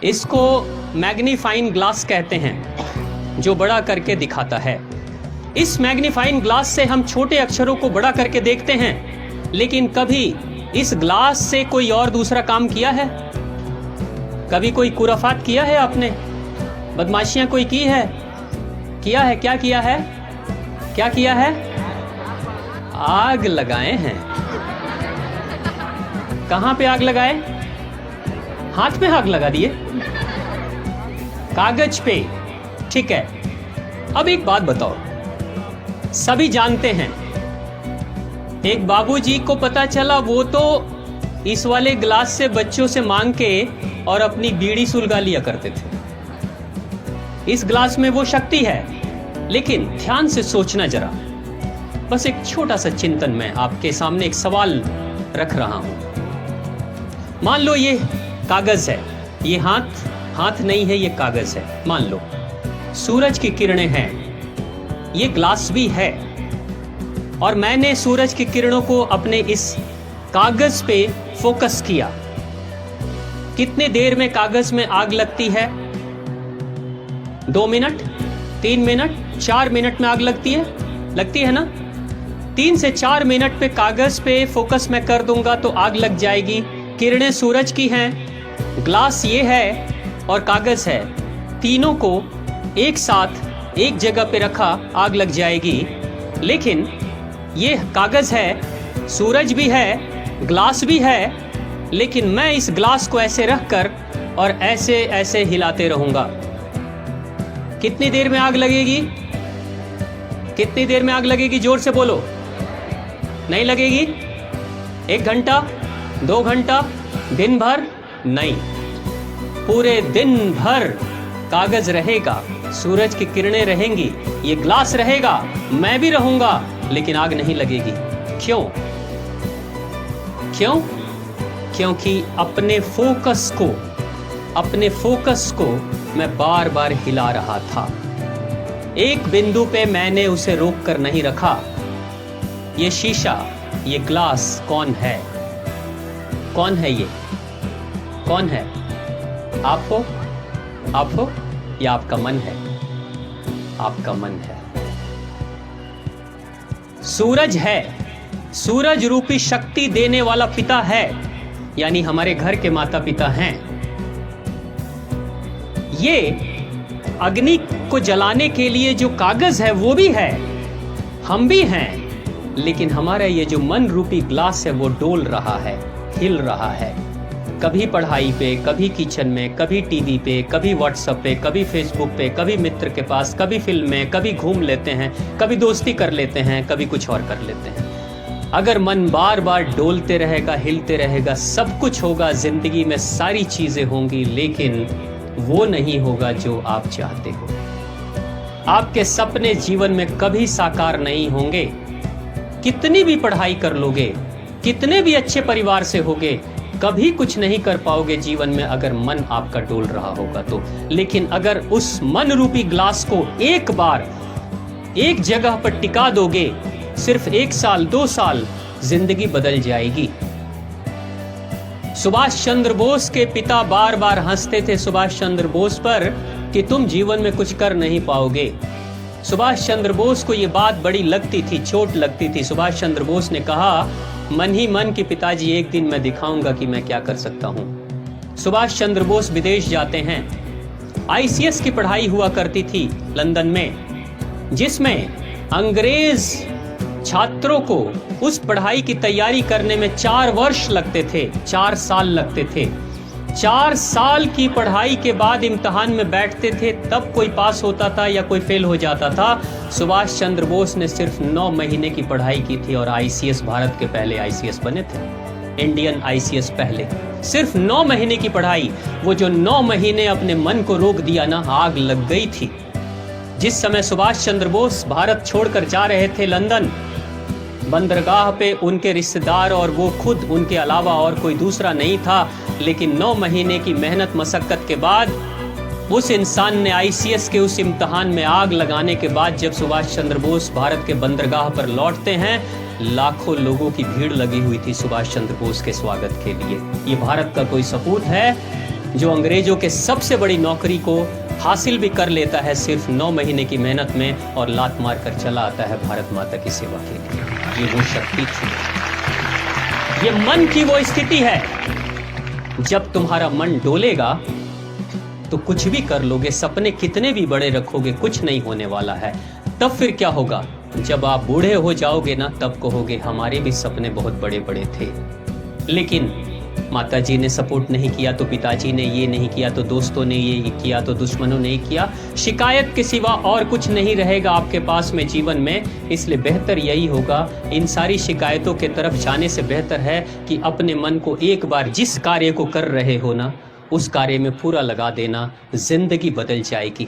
इसको magnifying glass कहते हैं, जो बड़ा करके दिखाता है। इस मैग्नीफाइंग ग्लास से हम छोटे अक्षरों को बड़ा करके देखते हैं, लेकिन कभी इस ग्लास से कोई और दूसरा काम किया है? कभी कोई खुराफात किया है आपने? बदमाशियां कोई की है? किया है? क्या किया है? क्या किया है? आग लगाए हैं। कहां पे आग लगाए? हाथ पे आग लगा दिए, कागज पे। ठीक है, अब एक बात बताओ, सभी जानते हैं, एक बाबूजी को पता चला वो तो इस वाले ग्लास से बच्चों से मांग के और अपनी बीड़ी सुलगा लिया करते थे। इस ग्लास में वो शक्ति है, लेकिन ध्यान से सोचना जरा। बस एक छोटा सा चिंतन में आपके सामने एक सवाल रख रहा हूं। मान लो ये कागज है, ये हाथ नहीं है, ये कागज है। मान लो सूरज की किरणें हैं, ये ग्लास भी है, और मैंने सूरज की किरणों को अपने इस कागज पे फोकस किया। कितने देर में कागज में आग लगती है? 2 मिनट, 3 मिनट, 4 मिनट में आग लगती है ना? 3 से 4 मिनट पे कागज पे फोकस मैं कर दूंगा तो आग लग जाएगी। किरणें सूरज की हैं, ग्लास ये है और कागज है, तीनों को एक साथ एक जगह पे रखा, आग लग जाएगी। लेकिन ये कागज है, सूरज भी है, ग्लास भी है, लेकिन मैं इस ग्लास को ऐसे रखकर और ऐसे ऐसे हिलाते रहूंगा। कितनी देर में आग लगेगी? कितनी देर में आग लगेगी? जोर से बोलो। नहीं लगेगी? 1 घंटा, 2 घंटा, दिन भर? नहीं, पूरे दिन भर कागज रहेगा, सूरज की किरणें रहेंगी, ये ग्लास रहेगा, मैं भी रहूंगा, लेकिन आग नहीं लगेगी। क्यों? क्योंकि अपने फोकस को मैं बार बार हिला रहा था। एक बिंदु पे मैंने उसे रोक कर नहीं रखा। ये शीशा, ये ग्लास कौन है? कौन है ये? कौन है? आप हो या आपका मन है? आपका मन है। सूरज है, सूरज रूपी शक्ति देने वाला पिता है, यानी हमारे घर के माता पिता हैं। ये अग्नि को जलाने के लिए जो कागज है वो भी है, हम भी हैं, लेकिन हमारा ये जो मन रूपी ग्लास है वो डोल रहा है, हिल रहा है। कभी पढ़ाई पे, कभी किचन में, कभी टीवी पे, कभी व्हाट्सएप पे, कभी फेसबुक पे, कभी मित्र के पास, कभी फिल्म में, कभी घूम लेते हैं, कभी दोस्ती कर लेते हैं, कभी कुछ और कर लेते हैं। अगर मन बार बार डोलते रहेगा, हिलते रहेगा, सब कुछ होगा, जिंदगी में सारी चीजें होंगी, लेकिन वो नहीं होगा जो आप चाहते हो। आपके सपने जीवन में कभी साकार नहीं होंगे। कितनी भी पढ़ाई कर लोगे, कितने भी अच्छे परिवार से होगे, कभी कुछ नहीं कर पाओगे जीवन में अगर मन आपका डोल रहा होगा तो। लेकिन अगर उस मन रूपी ग्लास को एक बार एक जगह पर टिका दोगे, सिर्फ 1 साल 2 साल, जिंदगी बदल जाएगी। सुभाष चंद्र बोस के पिता बार बार हंसते थे सुभाष चंद्र बोस पर कि तुम जीवन में कुछ कर नहीं पाओगे। सुभाष चंद्र बोस को यह बात बड़ी लगती थी, चोट लगती थी। सुभाष चंद्र बोस ने कहा, मन ही मन कि पिताजी एक दिन मैं दिखाऊंगा कि मैं क्या कर सकता हूं। सुभाष चंद्र बोस विदेश जाते हैं। आईसीएस की पढ़ाई हुआ करती थी लंदन में, जिसमें अंग्रेज छात्रों को उस पढ़ाई की तैयारी करने में 4 वर्ष लगते थे, 4 साल लगते थे। 4 साल की पढ़ाई के बाद इम्तिहान में बैठते थे, तब कोई पास होता था या कोई फेल हो जाता था। सुभाष चंद्र बोस ने सिर्फ 9 महीने की पढ़ाई की थी और आईसीएस, भारत के पहले आईसीएस बने थे, इंडियन आईसीएस पहले। सिर्फ 9 महीने की पढ़ाई, वो जो 9 महीने अपने मन को रोक दिया ना, आग लग गई थी। जिस समय सुभाष चंद्र बोस भारत छोड़कर जा रहे थे लंदन, बंदरगाह पे उनके रिश्तेदार और वो खुद, उनके अलावा और कोई दूसरा नहीं था। लेकिन 9 महीने की मेहनत मशक्कत के बाद उस इंसान ने आईसीएस के उस इम्तिहान में आग लगाने के बाद जब सुभाष चंद्र बोस भारत के बंदरगाह पर लौटते हैं, लाखों लोगों की भीड़ लगी हुई थी सुभाष चंद्र बोस के स्वागत के लिए। ये भारत का कोई सपूत है? जो अंग्रेजों के सबसे बड़ी नौकरी को हासिल भी कर लेता है सिर्फ 9 महीने की मेहनत में और लात मार कर चला आता है भारत माता की सेवा के लिए। ये वो शक्ति थी, ये मन की वो स्थिति है। जब तुम्हारा मन डोलेगा तो कुछ भी कर लोगे, सपने कितने भी बड़े रखोगे, कुछ नहीं होने वाला है। तब फिर क्या होगा? जब आप बूढ़े हो जाओगे ना, तब कहोगे हमारे भी सपने बहुत बड़े बड़े थे, लेकिन माताजी ने सपोर्ट नहीं किया, तो पिताजी ने ये नहीं किया, तो दोस्तों ने ये किया, तो दुश्मनों ने किया। शिकायत के सिवा और कुछ नहीं रहेगा आपके पास में जीवन में। इसलिए बेहतर यही होगा, इन सारी शिकायतों के तरफ जाने से बेहतर है कि अपने मन को एक बार जिस कार्य को कर रहे हो ना, उस कार्य में पूरा लगा देना, जिंदगी बदल जाएगी।